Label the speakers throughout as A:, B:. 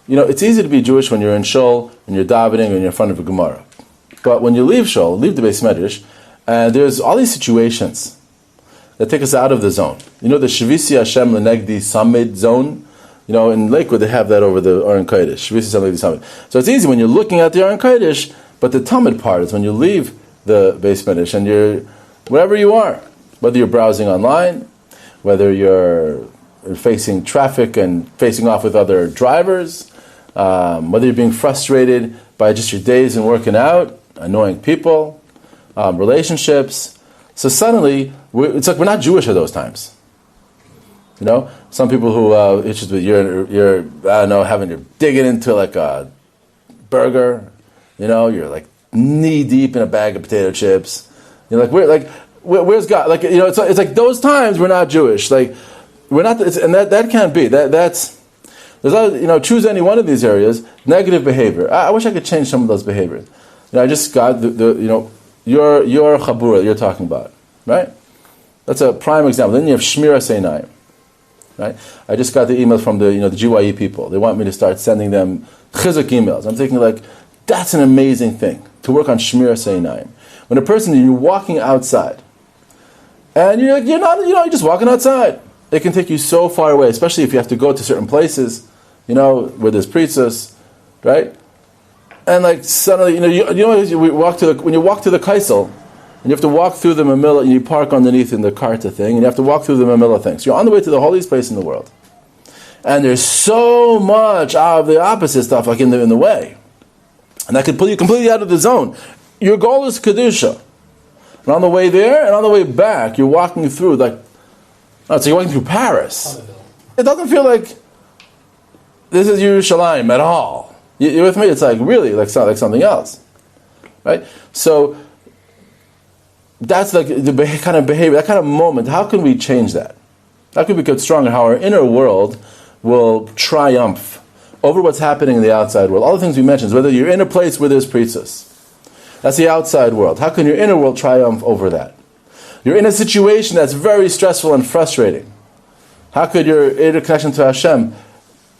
A: it's easy to be Jewish when you're in shul and you're davening and you're in front of a Gemara. But when you leave shul, leave the Beis Medrash, and there's all these situations that take us out of the zone. The Shivisi Hashem Lenegdi Samid zone. In Lakewood they have that over the Aron Kodesh. Shivisi Hashem Lenegdi Samid. So it's easy when you're looking at the Aron Kodesh, but the Tamid part is when you leave the Beis Medrash and you're wherever you are, whether you're browsing online, whether you're facing traffic and facing off with other drivers, whether you're being frustrated by just your days and working out, annoying people, relationships. So suddenly, it's like we're not Jewish at those times. Some people who it's just you're you're digging into like a burger. You're like knee deep in a bag of potato chips. You're like, where's God? Like it's like those times we're not Jewish. Like we're not, and that can't be. There's choose any one of these areas. Negative behavior. I wish I could change some of those behaviors. I just got your chabura you're talking about, right? That's a prime example. Then you have Shmiras Einayim, right? I just got the email from the GYE people. They want me to start sending them chizuk emails. I'm thinking like that's an amazing thing to work on Shmiras Einayim. When you're walking outside, and you're just walking outside. It can take you so far away, especially if you have to go to certain places, where there's priestess, right? And like suddenly, when you walk to the Kaisel, and you have to walk through the Mamilla, and you park underneath in the Karta thing, and you have to walk through the Mamilla thing. So you're on the way to the holiest place in the world, and there's so much of the opposite stuff like in the way, and that could pull you completely out of the zone. Your goal is Kedusha. And on the way there and on the way back, you're walking through so you're walking through Paris. It doesn't feel like this is Yerushalayim at all. You with me? It's like really like something else, right? So that's like the kind of behavior, that kind of moment. How can we change that? How can we get stronger? How our inner world will triumph over what's happening in the outside world. All the things we mentioned, whether you're in a place where there's priestess. That's the outside world. How can your inner world triumph over that? You're in a situation that's very stressful and frustrating. How could your inner connection to Hashem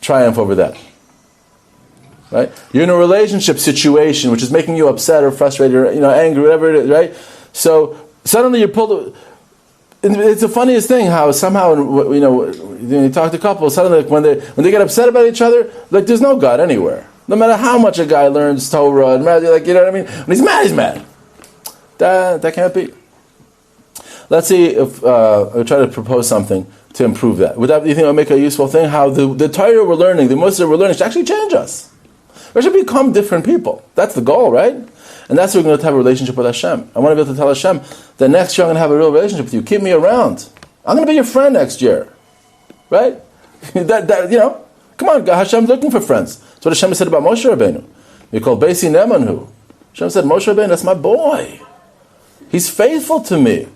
A: triumph over that? Right? You're in a relationship situation which is making you upset or frustrated or angry, whatever it is, right? So suddenly you're pulled. It's the funniest thing how somehow when you talk to couples, suddenly when they get upset about each other, like there's no God anywhere. No matter how much a guy learns Torah, and what I mean. When he's mad, he's mad. That can't be. Let's see if I try to propose something to improve that. Would that, you think, will make a useful thing? How the Torah we're learning, the Muslim we're learning, should actually change us. We should become different people. That's the goal, right? And that's what we're going to have a relationship with Hashem. I want to be able to tell Hashem that next year I'm going to have a real relationship with you. Keep me around. I'm going to be your friend next year, right? Come on, Hashem's looking for friends. That's what Hashem said about Moshe Rabbeinu. We call Beisi Nemanhu. Hashem said, Moshe Rabbeinu, that's my boy. He's faithful to me.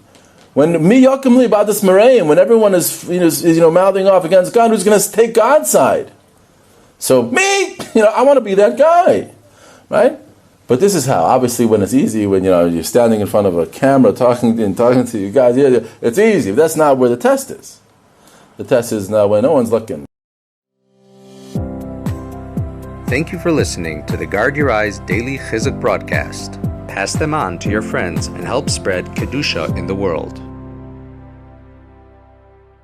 A: When mi yakim li b'adas mereim, when everyone is mouthing off against God, who's going to take God's side? So me, I want to be that guy, right? But this is how. Obviously, when it's easy, when you're standing in front of a camera talking to you guys, it's easy. But that's not where the test is. The test is now when no one's looking.
B: Thank you for listening to the Guard Your Eyes Daily Chizuk broadcast. Pass them on to your friends and help spread Kedusha in the world.